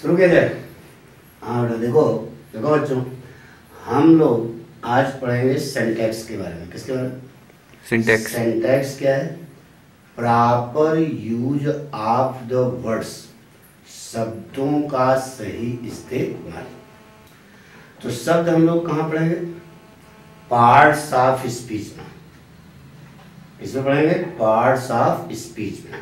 शुरू किया जाए। हाँ बेटा देखो देखो बच्चों, हम लोग आज पढ़ेंगे सिंटैक्स के बारे में। किसके बारे में? सिंटैक्स। सिंटैक्स क्या है? Proper use of the words, शब्दों का सही इस्तेमाल। तो शब्द हम लोग कहाँ पढ़ेंगे? पार्ट्स ऑफ स्पीच में। इसमें पढ़ेंगे पार्ट्स ऑफ स्पीच में।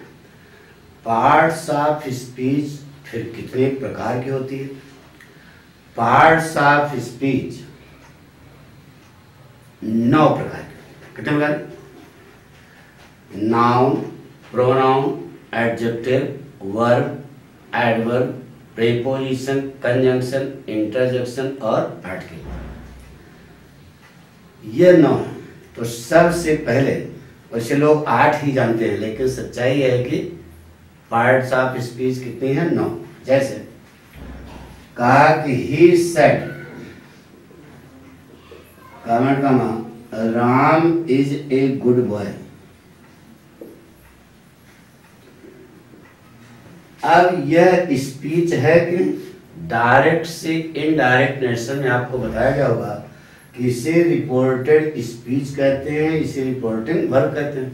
पार्ट्स ऑफ स्पीच फिर कितने प्रकार की होती है? पार्ट्स ऑफ स्पीच 9 प्रकार के। कितने प्रकार? Noun, pronoun, adjective, verb, adverb, preposition, conjunction, interjection और आर्टिकल। ये 9 है। तो सबसे पहले, वैसे लोग 8 ही जानते हैं, लेकिन सच्चाई है कि पार्ट्स ऑफ स्पीच कितनी है? 9। जैसे कहा कि ही सेड, कमेंट का Ram is a good boy. अब यह स्पीच है कि डायरेक्ट से इनडायरेक्ट नेशन में आपको बताया गया होगा कि इसे रिपोर्टेड स्पीच कहते हैं, इसे रिपोर्टिंग वर्ब कहते हैं।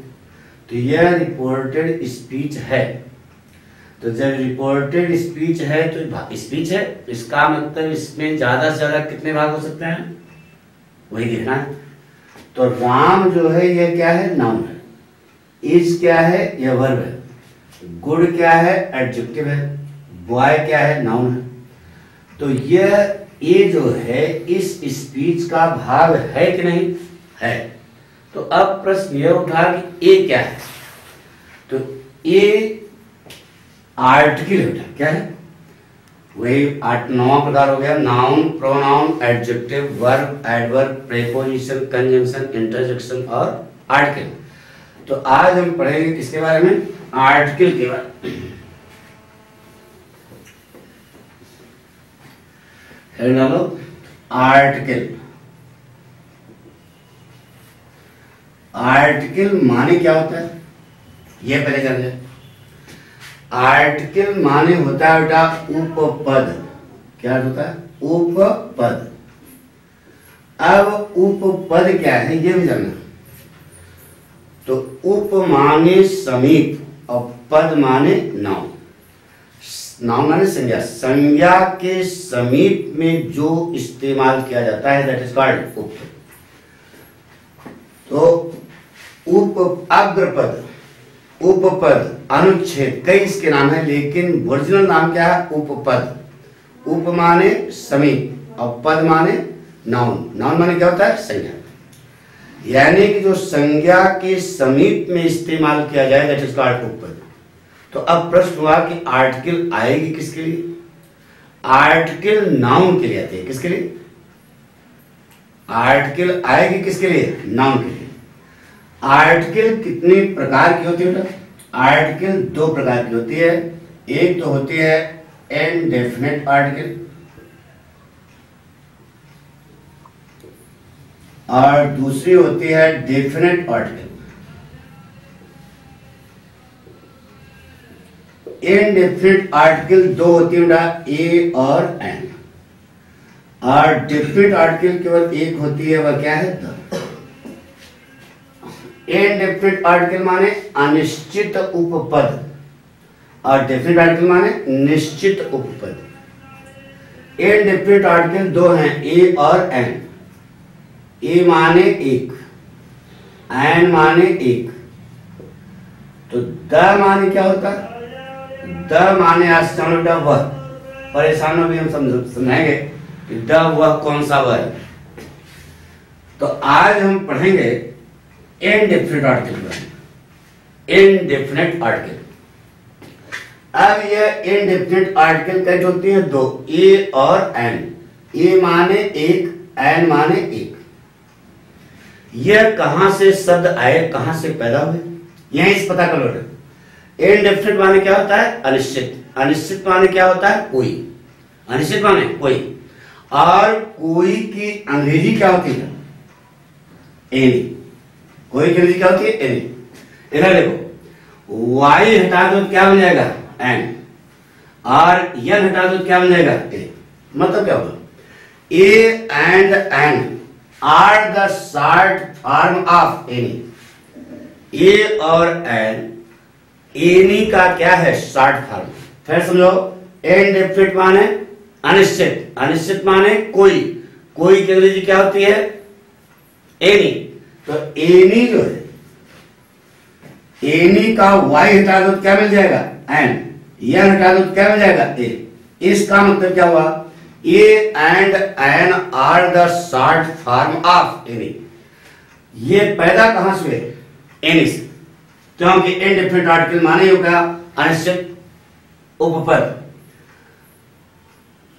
तो यह रिपोर्टेड स्पीच है। तो जब रिपोर्टेड स्पीच है तो स्पीच है, इसका मतलब इसमें ज्यादा से ज्यादा कितने भाग हो सकते हैं? वही देखना है। तो राम जो है यह क्या है? नाउन है। इज क्या है? यह वर्ब है। गुड क्या है? एडजेक्टिव है। बॉय क्या है? नाउन है। तो यह ए जो है इस स्पीच का भाग है कि नहीं है? तो अब प्रश्न यह उठा कि ए क्या है? तो ए आर्टिकल है। क्या है? वही 8-9 प्रकार हो गया। Noun, pronoun, adjective, verb, adverb, preposition, conjunction, interjection और आर्टिकल। तो आज हम पढ़ेंगे किसके बारे में? आर्टिकल के बारे में। Hello, article. आर्टिकल माने क्या होता है ये पहले जान लें। आर्टिकल माने होता है बेटा उपपद। क्या होता है? उपपद। अब उपपद क्या है ये भी जानना। तो उप माने समीप और पद माने नाउन। नाउन माने संज्ञा। संज्ञा के समीप में जो इस्तेमाल किया जाता है दैट इज कॉल्ड उप। तो उप, अग्रपद, उपपद, अनुच्छेद, कई इसके नाम है, लेकिन ओरिजिनल नाम क्या है? उपपद। उप माने समीप और पद माने नाउन। नाउन माने क्या होता है? संज्ञा। यानी कि जो संज्ञा के समीप में इस्तेमाल किया जाए दैट इज कॉल्ड उपपद। तो अब प्रश्न हुआ कि आर्टिकल आएगी किसके लिए? आर्टिकल नाउन के लिए आती है। किसके लिए? आर्टिकल आएगी किसके लिए? नाउन के लिए। आर्टिकल कितने प्रकार की होती है? आर्टिकल 2 प्रकार की होती है। एक तो होती है इनडेफिनेट आर्टिकल और दूसरी होती है डेफिनेट आर्टिकल। इनडेफिनेट आर्टिकल 2 होती है ए और एन, और डेफिनेट आर्टिकल केवल एक होती है, वह क्या है? द। इनडेफिनेट आर्टिकल माने अनिश्चित उपपद और डेफिनेट आर्टिकल माने निश्चित उपपद। इनडेफिनेट आर्टिकल 2 हैं, ए और एन। ए माने एक, एन माने एक। तो द माने क्या होता है? द माने आज वह। परेशान में भी हम समझाएंगे कि द वह कौन सा वह है। तो आज हम पढ़ेंगे इनडेफिनेट आर्टिकल। Indefinite article. अब यह इनडेफिनेट आर्टिकल कैसे होती है? 2, ए और एन। ए माने एक, एन माने एक। यह कहां से शब्द आए, कहां से पैदा हुए, यही इस पता कर लो। इनडेफिनेट माने क्या होता है? अनिश्चित। अनिश्चित माने क्या होता है? कोई। अनिश्चित माने कोई। और कोई की अंग्रेजी क्या होती है? एनी। कोई की अंग्रेजी क्या होती है? एनी। इधर देखो, वाई हटा दो क्या बन जाएगा? एन। और यन हटा दो क्या बन जाएगा ए। मतलब क्या होगा, a and an are the short form of any. A और एन एनी का क्या है, शॉर्ट फॉर्म। फिर समझो, इनडेफिनिट माने अनिश्चित, अनिश्चित माने कोई, कोई की अंग्रेजी क्या होती है, एनी। तो एनी जो है, एनी का वाई हटा दो तो क्या मिल जाएगा, एन। यह हटा दो तो क्या मिल जाएगा, ए। इसका मतलब क्या हुआ, a and an are the short form of any. ये पैदा कहां से हुए, एनी से, क्योंकि इनडेफिनिट आर्टिकल माने होगा अनिश्चित उपपद।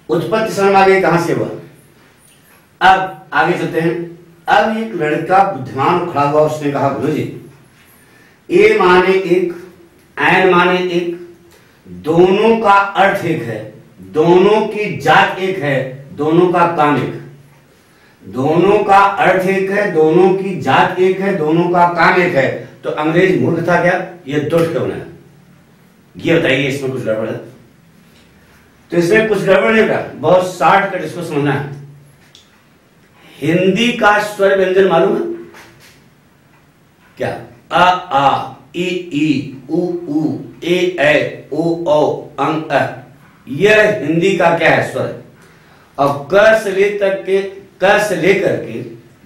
उत्पत्ति समझ आ गई कहां से हुआ। अब आगे चलते हैं। अब एक लड़का बुद्धिमान खड़ा हुआ, उसने कहा गुरु जी, ए माने एक, एन माने एक, दोनों का अर्थ एक है, दोनों की जात एक है, दोनों का काम एक है। दोनों का अर्थ एक है, दोनों की जात एक है, दोनों का काम एक है। तो अंग्रेज मूर्ख था क्या, ये दोष क्यों बनाया, ये बताइए, इसमें कुछ गड़बड़ है। तो इसमें कुछ गड़बड़ नहीं होगा, बहुत शॉर्टकट इसको समझना है। हिंदी का स्वर व्यंजन मालूम है क्या, आ ई उ ए ओ अंग अ, यह हिंदी का क्या है, स्वर। और क से लेकर के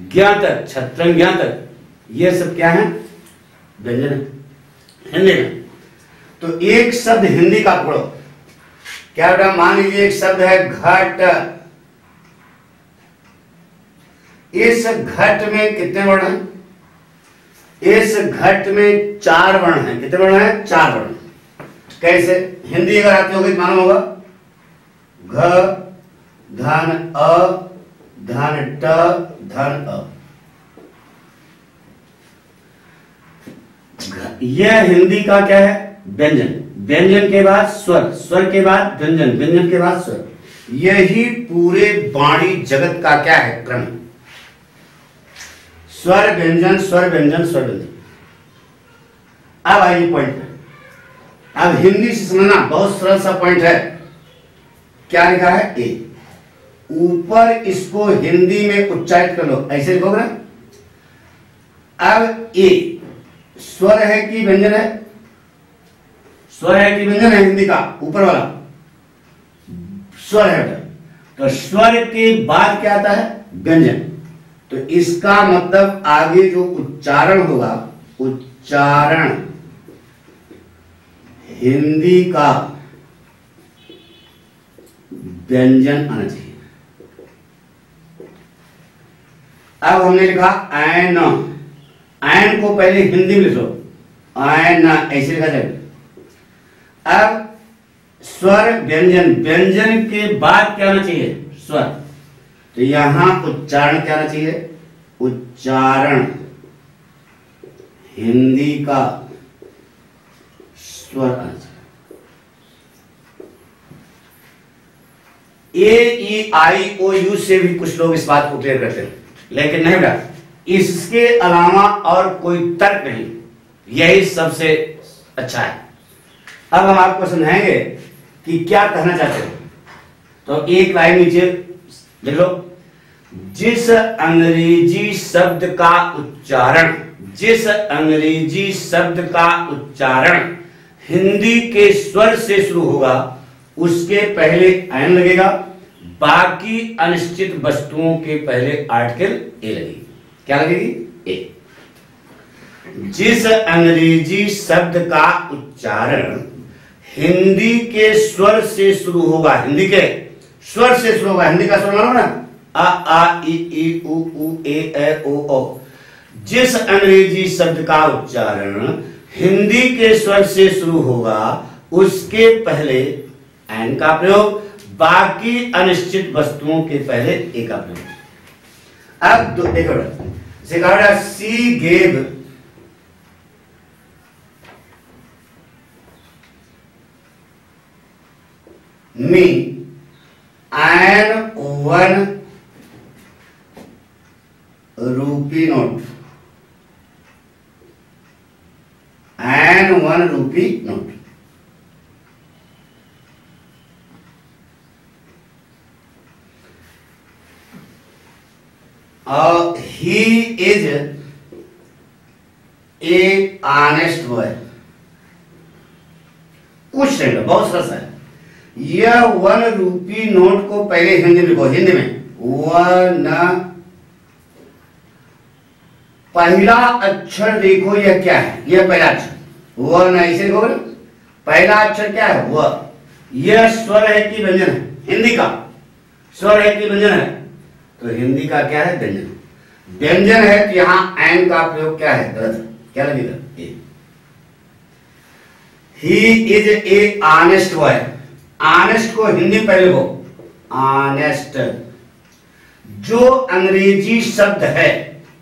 ज्ञ तक, छत्रंग ज्ञ तक, ये सब क्या है, व्यंजन है हिंदी में। तो एक शब्द हिंदी का पढ़ो, क्या बेटा, मान लीजिए एक शब्द है घट। इस घट में कितने वर्ण हैं, इस घट में 4 वर्ण हैं। कितने वर्ण हैं, 4 वर्ण। कैसे, हिंदी अगर आती होगी तो मालूम होगा, घ धन अ धन ट धन अ। यह हिंदी का क्या है, व्यंजन। व्यंजन के बाद स्वर, स्वर के बाद व्यंजन, व्यंजन के बाद स्वर। यही पूरे वाणी जगत का क्या है, क्रम। स्वर व्यंजन स्वर व्यंजन स्वर व्यंजन। अब आइए पॉइंट पे। अब हिंदी से समझना बहुत सरल सा पॉइंट है। क्या लिखा है, ए। ऊपर इसको हिंदी में उच्चारित कर लो, ऐसे लिखोगे ना। अब ए स्वर है कि व्यंजन है, स्वर है कि व्यंजन है, हिंदी का ऊपर वाला स्वर है। तो स्वर के बाद क्या आता है, व्यंजन। तो इसका मतलब आगे जो उच्चारण होगा, उच्चारण हिंदी का व्यंजन आना चाहिए। अब हमने लिखा ऐन, ऐन को पहले हिंदी में लिखो, ऐन ऐसे लिखा जाएगा। अब स्वर व्यंजन, व्यंजन के बाद क्या होना चाहिए, स्वर। तो यहां उच्चारण क्या आना चाहिए, उच्चारण हिंदी का स्वर आना चाहिए। ए ई आई ओ यू से भी कुछ लोग इस बात को क्लियर करते हैं, लेकिन नहीं बेटा, इसके अलावा और कोई तर्क नहीं, यही सबसे अच्छा है। अब हम आपको समझाएंगे कि क्या कहना चाहते हैं। तो एक लाइन नीचे देख लो, जिस अंग्रेजी शब्द का उच्चारण, जिस अंग्रेजी शब्द का उच्चारण हिंदी के स्वर से शुरू होगा, उसके पहले ऐन लगेगा, बाकी अनिश्चित वस्तुओं के पहले आर्टिकल ए लगेगी। क्या लगेगी, ए। जिस अंग्रेजी शब्द का उच्चारण हिंदी के स्वर से शुरू होगा, हिंदी के स्वर से शुरू होगा, हिंदी का स्वर मानो ना, आ ई उ ए ओ। जिस अंग्रेजी शब्द का उच्चारण हिंदी के स्वर से शुरू होगा, उसके पहले एन का प्रयोग, बाकी अनिश्चित वस्तुओं के पहले ए का प्रयोग। अब देखो, she gave me an 1 rupee note, and 1 rupee note. He is a honest boy. कुछ नहीं, बहुत सरस है। यह 1 रूपी नोट को पहले हिंदी में लिखो, हिंदी में 1। पहला अक्षर देखो, यह क्या है? यह पहला अक्षर 1 ऐसे लिखो। पहला अक्षर क्या है? वह। यह स्वर है कि व्यंजन है? हिंदी का स्वर है कि व्यंजन है? तो हिंदी का क्या है? व्यंजन। व्यंजन है तो यहां एन का प्रयोग क्या है? गलत है। क्या लगेगा? A. He is a honest boy. Honest को हिंदी पहले लिखो, ऑनेस्ट। जो अंग्रेजी शब्द है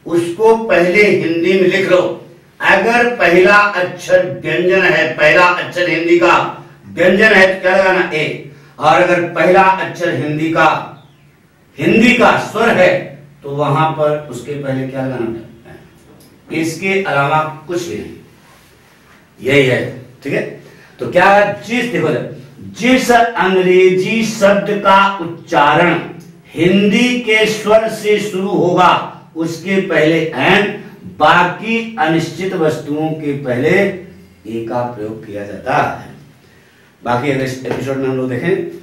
उसको पहले हिंदी में लिख लो। अगर पहला अक्षर व्यंजन है, पहला अक्षर हिंदी का व्यंजन है तो क्या लगाना? ए। और अगर पहला अक्षर हिंदी का स्वर है तो वहां पर उसके पहले क्या लगाना? इसके अलावा कुछ भी नहीं, यही है। ठीक है, तो क्या देखो, जिस अंग्रेजी शब्द का उच्चारण हिंदी के स्वर से शुरू होगा उसके पहले एन, बाकी अनिश्चित वस्तुओं के पहले ए का प्रयोग किया जाता है। बाकी अगले एपिसोड में हम लोग देखें